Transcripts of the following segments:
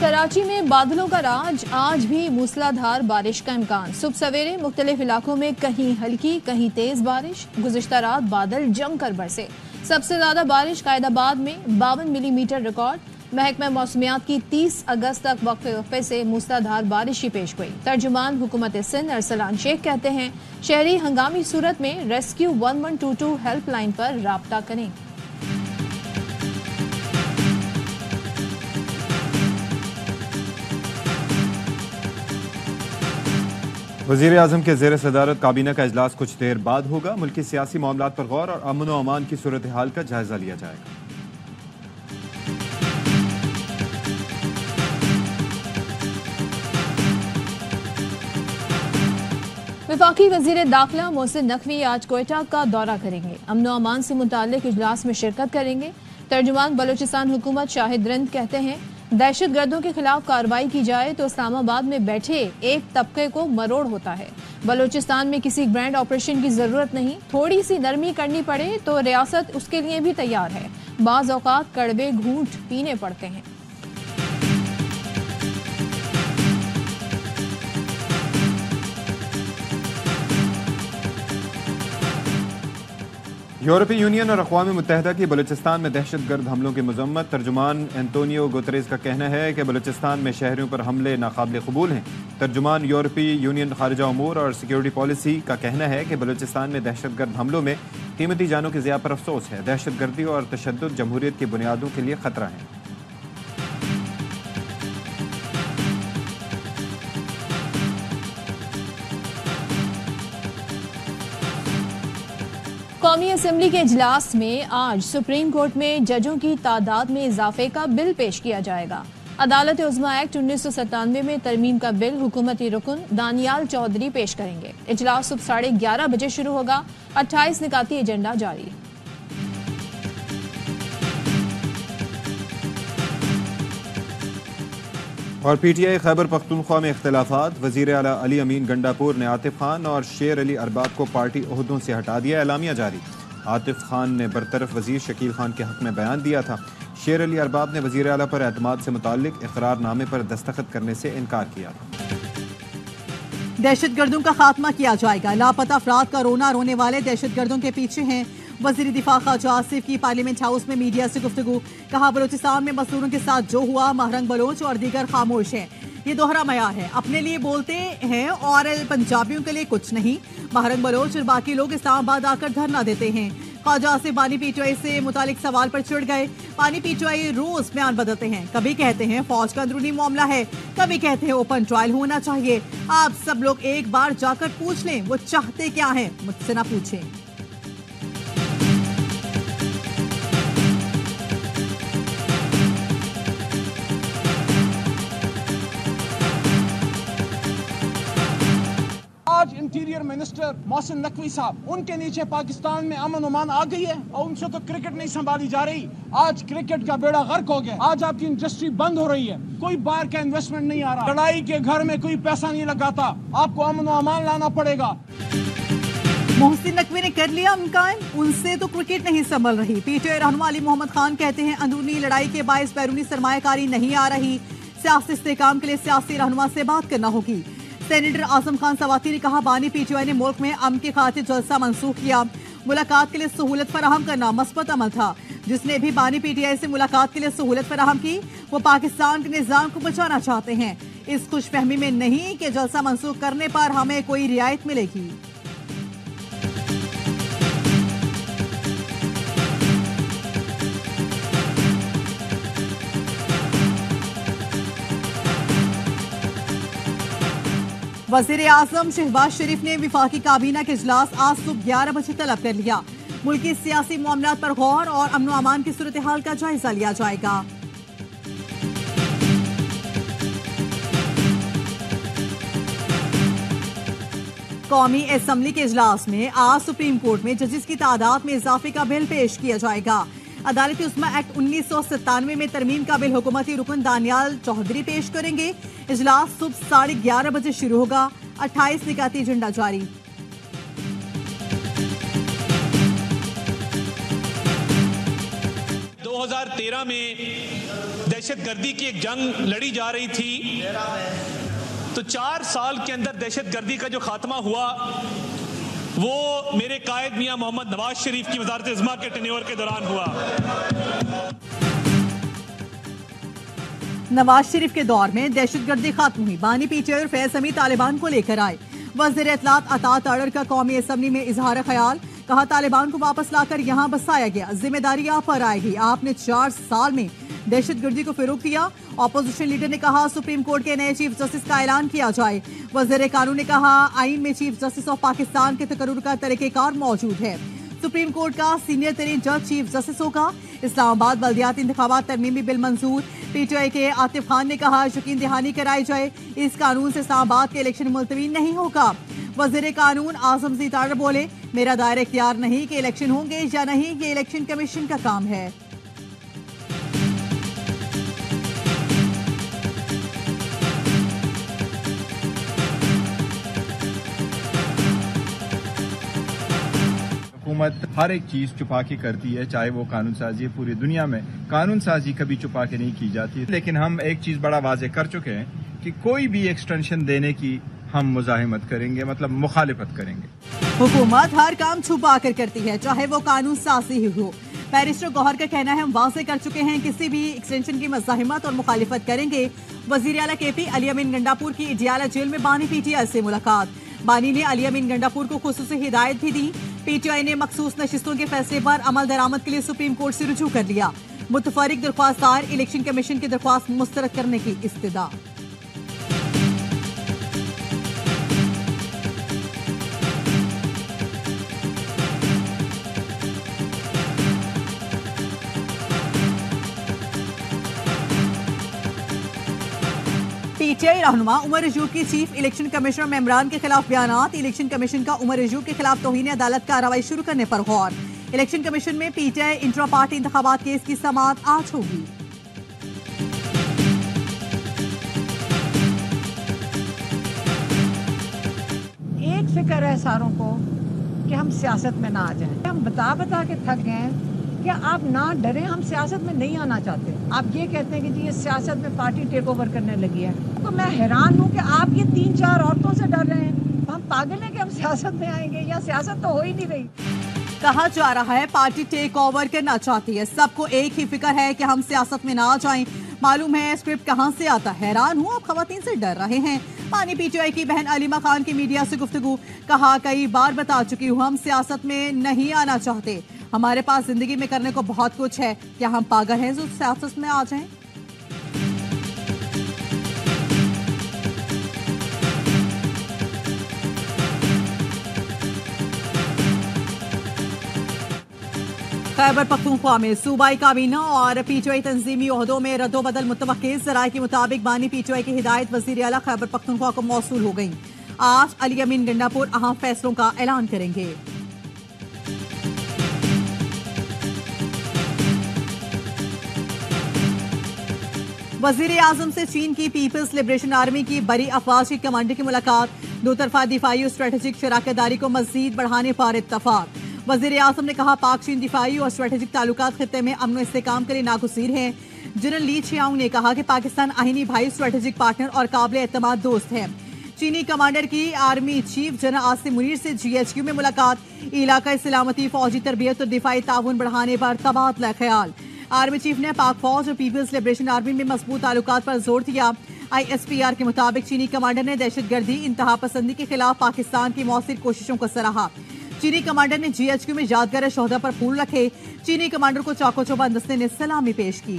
कराची में बादलों का राज, आज भी मूसलाधार बारिश का इम्कान। सुबह सवेरे मुख्तलिफ इलाकों में कहीं हल्की कहीं तेज बारिश। गुज़िश्ता रात बादल जमकर बरसे। सबसे ज्यादा बारिश कायदाबाद में 52 मिलीमीटर रिकॉर्ड। महकमा मौसमियात की 30 अगस्त तक वक्फे से मूसलाधार बारिश ही पेश हुई। तर्जुमान हुकूमत सिंध अरसलान शेख कहते हैं शहरी हंगामी सूरत में रेस्क्यू 1122 हेल्पलाइन पर राब्ता करें। वज़ीर आज़म के ज़ेर सदारत काबीना का इजलास कुछ देर बाद होगा। मुल्की सियासी मामलात पर गौर और अमन व अमान की सूरत हाल का जायजा लिया जाएगा। वफाकी वज़ीर दाखिला मोहसिन नकवी आज कोयटा का दौरा करेंगे। अमन व अमान से मुताल्लिक इजलास में शिरकत करेंगे। तर्जुमान बलोचिस्तान हुकूमत शाहिद रिंद कहते हैं दहशत गर्दों के खिलाफ कार्रवाई की जाए तो इस्लामाबाद में बैठे एक तबके को मरोड़ होता है। बलोचिस्तान में किसी ग्रैंड ऑपरेशन की जरूरत नहीं, थोड़ी सी नरमी करनी पड़े तो रियासत उसके लिए भी तैयार है। बाज़ औक़ात कड़वे घूंट पीने पड़ते हैं। यूरोपीय यूनियन और अक़वाम मुत्तहिदा की बलूचिस्तान में दहशत गर्द हमलों की मज़म्मत। तर्जुमान एंटोनियो गुतरेस का कहना है कि बलूचिस्तान में शहरियों पर हमले नाकाबिल कबूल हैं। तर्जुमान यूरोपीय यूनियन खारिजा उमूर और सिक्योरिटी पॉलिसी का कहना है कि बलूचिस्तान में दहशत गर्द हमलों में कीमती जानों की ज़िया पर अफसोस है। दहशत गर्दी और तशद्दुद जमहूरियत की बुनियादों के लिए खतरा है। कौमी असम्बली के इजलास में आज सुप्रीम कोर्ट में जजों की तादाद में इजाफे का बिल पेश किया जाएगा। अदालत उज़्मा एक्ट 1997 में तरमीम का बिल हुकूमती रुकन दानियाल चौधरी पेश करेंगे। इजलास सुबह 11:30 बजे शुरू होगा। 28 निकाती एजेंडा जारी। और पीटीआई खैबर पख्तूनख्वा में इख्तिलाफात। वज़ीर आला अली अमीन गंडापुर ने आतिफ खान और शेर अली अरबाब को पार्टी ओहदों से हटा दिया। एलामिया जारी। आतिफ खान ने बरतरफ वज़ीर शकील खान के हक में बयान दिया था। शेर अली अरबाब ने वज़ीर आला पर एतमाद से मुताल्लिक इकरारनामे पर दस्तखत करने से इनकार किया था। दहशत गर्दों का खात्मा किया जाएगा। लापता अफराद का रोना रोने वाले दहशत गर्दों के पीछे हैं। वज़ीर दिफा ख्वाजा आसिफ की पार्लियामेंट हाउस में मीडिया से गुफ्तगू। कहा बलोचिस्तान में मजदूरों के साथ जो हुआ महरंग बलोच और दीगर खामोश हैं। ये दोहरा मयार है, अपने लिए बोलते हैं और पंजाबियों के लिए कुछ नहीं। महरंग बलोच और बाकी लोग इस्लामाबाद आकर धरना देते हैं। ख्वाजा आसिफ बानी पीटीआई से मुतालिक सवाल पर चिढ़ गए। बानी पीटीआई रोज बयान बदलते हैं। कभी कहते हैं फौज का अंदरूनी मामला है, कभी कहते हैं ओपन ट्रायल होना चाहिए। आप सब लोग एक बार जाकर पूछ लें वो चाहते क्या है, मुझसे ना पूछें। आज इंटीरियर मिनिस्टर मोहसिन नकवी साहब, उनके नीचे पाकिस्तान में अमन उमान आ गई है और उनसे तो क्रिकेट नहीं संभाली जा रही। आज क्रिकेट का बेड़ा गर्क हो गया। आज आपकी इंडस्ट्री बंद हो रही है, कोई बाहर का इन्वेस्टमेंट नहीं आ रहा। लड़ाई के घर में कोई पैसा नहीं लगाता, आपको अमन उमान लाना पड़ेगा। मोहसिन नकवी ने कर लिया कायम, उनसे तो क्रिकेट नहीं संभल रही। पीटीआई रहनुमा अली मोहम्मद खान कहते हैं अंदरूनी लड़ाई के बायस बैरूनी सरमायाकारी नहीं आ रही। सियासी इस्तेहकाम के लिए सियासी रहनुमा से बात करना होगी। सेनेटर आजम खान सवाती ने कहा बानी पीटीआई ने मुल्क में अमन की खातिर जलसा मंसूख किया। मुलाकात के लिए सहूलत फराहम करना मस्बत अमल था। जिसने भी बानी पीटीआई से मुलाकात के लिए सहूलत फराहम की वो पाकिस्तान के निजाम को बचाना चाहते हैं। इस खुशफहमी में नहीं कि जलसा मंसूख करने पर हमें कोई रियायत मिलेगी। वज़ीर आज़म शहबाज शरीफ ने विफाकी काबीना के इजलास आज सुबह 11 बजे तलब कर लिया। मुल्की सियासी मामलात पर गौर और अमन व अमान की सूरत हाल का जायजा लिया जाएगा। कौमी असम्बली के इजलास में आज सुप्रीम कोर्ट में जजेस की तादाद में इजाफे का बिल पेश किया जाएगा। अदालत उज़्मा एक्ट 1997 में तरमीम का बिल हुकूमती रुकन दानियाल चौधरी पेश करेंगे। इजलास सुबह 11:30 बजे शुरू होगा। 28 निकाती एजेंडा जारी। 2013 में दहशतगर्दी की एक जंग लड़ी जा रही थी, तो 4 साल के अंदर दहशतगर्दी का जो खात्मा हुआ वो मेरे कायद मियां मोहम्मद नवाज शरीफ की वजारत इज़्मा के टेन्योर के दौरान हुआ। नवाज शरीफ के दौर में दहशतगर्दी खत्म हुई। बानी पीटीआई और फैज हमीद तालिबान को लेकर आए। वज़ीर इत्तलात अता ताड़र का कौमी असम्बली में इजहार ख्याल, कहा तालिबान को वापस लाकर यहाँ बसाया गया, जिम्मेदारी आप पर आएगी। आपने 4 साल में दहशतगर्दी को फिरोग दिया। ऑपोजिशन लीडर ने कहा सुप्रीम कोर्ट के नए चीफ जस्टिस का ऐलान किया जाए। वज़ीर कानून ने कहा आईन में चीफ जस्टिस ऑफ पाकिस्तान के तकर्रुर का तरीक़ेकार मौजूद है। सुप्रीम कोर्ट का सीनियर तरीन जज चीफ जस्टिस होगा। इस्लामाबाद बल्दियाती इंतखाबात तरमीमी बिल मंजूर। पीटीआई के आतिफ खान ने कहा यकीन दहानी कराई जाए, इस कानून से इस्लामाबाद के इलेक्शन मुलतवी नहीं होगा। वज़ीर कानून आज़म ज़ी ताड़र बोले मेरा दायरा इख्तियार नहीं कि इलेक्शन होंगे या नहीं, ये इलेक्शन कमीशन का काम है। हुकूमत हर एक चीज छुपा के करती है, चाहे वो कानून साजी है। पूरी दुनिया में कानून साजी कभी छुपा के नहीं की जाती, लेकिन हम एक चीज बड़ा वाजे कर चुके हैं कि कोई भी एक्सटेंशन देने की हम मुजाहिमत करेंगे, मतलब मुखालिफत करेंगे। हुकूमत हर काम छुपा कर करती है, चाहे वो कानून साजी ही हो। बैरिस्टर गौहर का कहना है हम वाजे कर चुके हैं, किसी भी एक्सटेंशन की मुजाहिमत और मुखालिफत करेंगे। वजीर आला केपी अली अमीन गंडापुर की इडियाला जेल में बानी पीटीआई से मुलाकात। बानी ने अली अमीन गंडापुर को खुसूसी हिदायत भी दी। पीटीआई ने मखसूस नशिस्तों के फैसले पर अमल दरामद के लिए सुप्रीम कोर्ट से रुजू कर लिया। मुतफरिक दरख्वास्तार इलेक्शन कमीशन की दरख्वास्त मुस्तरद करने की इस्तदा। पीटीआई रहनुमा उमर रजूब की चीफ इलेक्शन कमिश्नर मेमरान के खिलाफ बयानात। इलेक्शन कमीशन का उमर रजूब के खिलाफ तौहीन अदालत कार्रवाई शुरू करने पर गौर। इलेक्शन कमीशन में पीटीआई इंट्रा पार्टी इंतखाबात केस की समाअत आज होगी। एक फिक्र है सारों को कि हम सियासत में ना आ जाएं। हम बता बता के थक गए हैं कि आप ना डरें, हम सियासत में नहीं आना चाहते। आप ये कहते हैं कि जी ये सियासत में पार्टी टेक ओवर करने लगी है, तो मैं हैरान हूँ कि आप ये 3-4 औरतों से डर रहे हैं। हम पागल हैं कि हम सियासत में आएंगे? या सियासत तो हो ही नहीं रही। कहा जा रहा है पार्टी टेक ओवर करना चाहती है, सबको एक ही फिक्र है कि हम सियासत में ना आ जाएं। मालूम है स्क्रिप्ट कहां से आता। हैरान हूं आप खवातीन से डर रहे हैं। पानी पीटीआई की बहन अलीमा खान की मीडिया से गुफ्तगू, कहा कई बार बता चुकी हूं हम सियासत में नहीं आना चाहते, हमारे पास जिंदगी में करने को बहुत कुछ है, क्या हम पागल हैं जो सियासत में आ जाएं? खैबर पख्तूनख्वा में सूबाई काबीना और पीटीआई तंजीमी ओहदों में रद्दोबदल मुतवक्किल। ज़राए के मुताबिक बानी पीटीआई की हिदायत वज़ीर आला खैबर पख्तूनख्वा को मौसूल हो गई। आज अली अमीन गंडापुर अहम फैसलों का ऐलान करेंगे। वज़ीर आज़म से चीन की पीपल्स लिबरेशन आर्मी की बड़ी अफवाज की कमांडर की मुलाकात। दो तरफा दिफाई और स्ट्रेटेजिक शराकतदारी को मज़ीद बढ़ाने पर इत्तफाक। वज़ीर आज़म ने कहा पाक चीन दिफाई और स्ट्रेटेजिक ताल्लुकात खित्ते में अमन इस्तेहकाम के लिए नागुज़ीर हैं। जनरल ली चियांग ने कहा कि पाकिस्तान आहिनी भाई, स्ट्रेटेजिक पार्टनर और काबिल एतमाद दोस्त है। चीनी कमांडर की army chief general Asim Munir से GHQ में मुलाकात। इलाका सलामती, फौजी तरबियत और दिफाई ताउन बढ़ाने पर तबादला ख्याल। आर्मी चीफ ने पाक फौज और पीपल्स लिबरेशन आर्मी में मजबूत ताल्लुकात पर जोर दिया। ISPR के मुताबिक चीनी कमांडर ने दहशतगर्दी, इंतहा पसंदी के खिलाफ पाकिस्तान की मौसिर कोशिशों को सराहा। चीनी कमांडर ने GHQ में यादगार शोहदा पर फूल रखे। चीनी कमांडर को चाको चौबंद दस्ते ने सलामी पेश की।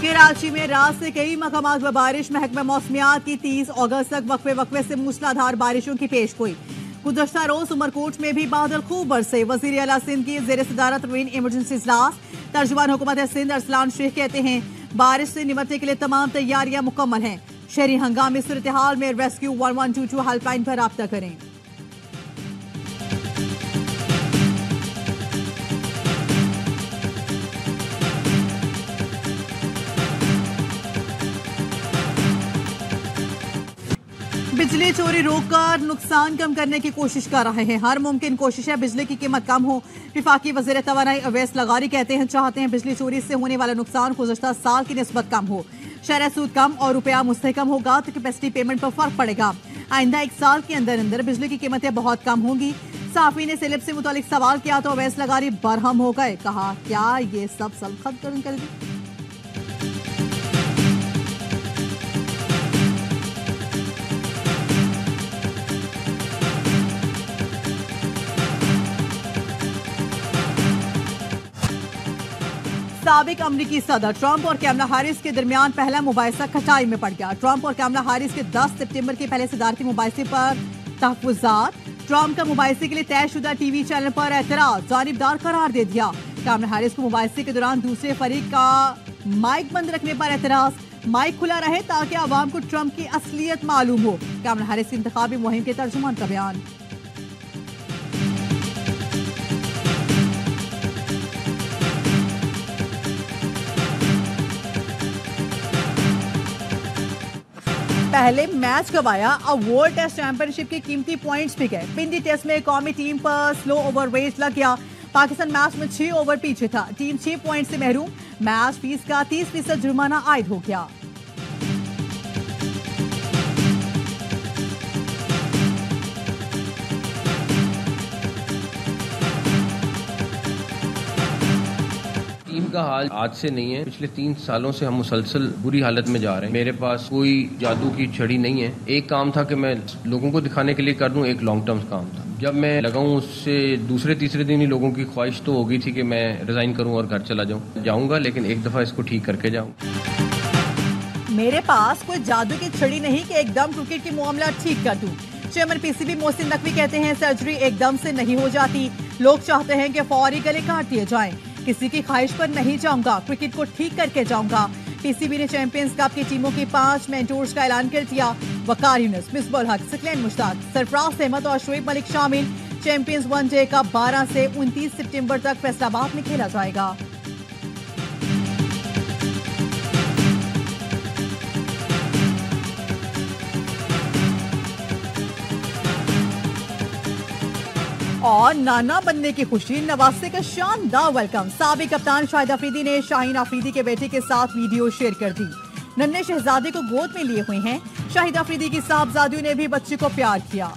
कराची में रात से कई मकामात में बारिश। महकमा मौसमियात की 30 अगस्त तक वक्फे से मूसलाधार बारिशों की पेश गोई। गुज़श्ता रोज उमरकोट में भी बादल खूब बरसे। वज़ीर आला सिंध की ज़ेर सदारत रूटीन इमरजेंसी इजलास। तर्जुमान हुकूमत सिंध अरसलान शेख कहते हैं बारिश से निपटने के लिए तमाम तैयारियां मुकम्मल हैं। शहरी हंगामी सूरत हाल में रेस्क्यू 1122 हेल्पलाइन पर राब्ता करें। बिजली चोरी रोककर नुकसान कम करने की कोशिश कर रहे हैं। हर मुमकिन कोशिश है बिजली की कीमत कम हो। विफाकी वज़ीर तवानाई अवैस लगारी चाहते हैं बिजली चोरी से होने वाला नुकसान गुज़श्ता साल की निस्बत कम हो। शरह सूद कम और रुपया मुस्तहकम होगा तो कैपेसिटी पेमेंट पर फर्क पड़ेगा। आइंदा एक साल के अंदर अंदर बिजली की कीमतें बहुत कम होंगी। साफी ने सेलेब से मुतालिक सवाल किया तो अवैस लगारी बरहम हो गए। कहा क्या ये सब खत्म कर दी। साबिक अमरीकी सदर ट्रंप और कैमला हैरिस के दरमियान पहला मुबाहिसा खटाई में पड़ गया। ट्रंप और कैमला हैरिस के 10 सितंबर के पहले सदारती मुबाहिसे पर तहफ़्फ़ुज़ात। ट्रंप का मुबाहिसे के लिए तयशुदा टीवी चैनल पर एतराज़ जानिबदार करार दे दिया। कैमला हैरिस को मुबाहिसे के दौरान दूसरे फरीक का माइक बंद रखने पर एतराज़। माइक खुला रहे ताकि आवाम को ट्रंप की असलियत मालूम हो। कैमला हैरिस की इंतखाबी मुहिम के तर्जुमान का बयान। पहले मैच गवाया, अब वर्ल्ड टेस्ट चैंपियनशिप के कीमती पॉइंट्स भी गए। पिंडी टेस्ट में कौमी टीम पर स्लो ओवर रेट लग गया। पाकिस्तान मैच में 6 ओवर पीछे था। टीम 6 पॉइंट से महरूम। मैच फीस का 30% जुर्माना आयद हो गया। टीम का हाल आज से नहीं है। पिछले 3 सालों से हम मुसलसल बुरी हालत में जा रहे हैं। मेरे पास कोई जादू की छड़ी नहीं है। एक काम था कि मैं लोगों को दिखाने के लिए कर दूं, एक लॉन्ग टर्म काम था। जब मैं लगाऊं उससे दूसरे तीसरे दिन ही लोगों की ख्वाहिश तो हो गई थी कि मैं रिजाइन करूं और घर चला जाऊंगा, लेकिन एक दफा इसको ठीक करके जाऊं। मेरे पास कोई जादू की छड़ी नहीं कि एकदम क्रिकेट की मामला ठीक कर दूं। चेयरमैन पीसीबी मोहसिन नकवी कहते हैं सर्जरी एकदम से नहीं हो जाती। लोग चाहते हैं कि फौरी गले काट दिए जाएं। किसी की ख्वाहिश पर नहीं जाऊंगा, क्रिकेट को ठीक करके जाऊंगा। पीसीबी ने चैंपियंस कप की टीमों की 5 मेंटोर्स का ऐलान कर दिया। वकार यूनुस, मिसबाह हक, सकलैन मुश्ताक, सरफराज अहमद और शोएब मलिक शामिल। चैंपियंस वनडे का 12 से 29 सितंबर तक फैसलाबाद में खेला जाएगा। और नाना बनने की खुशी, नवासे का शानदार वेलकम। साबिक कप्तान शाहिद अफरीदी ने शाहीन अफरीदी के बेटे के साथ वीडियो शेयर कर दी। नन्हे शहजादे को गोद में लिए हुए हैं। शाहिद अफरीदी की साहबजादियों ने भी बच्चे को प्यार किया।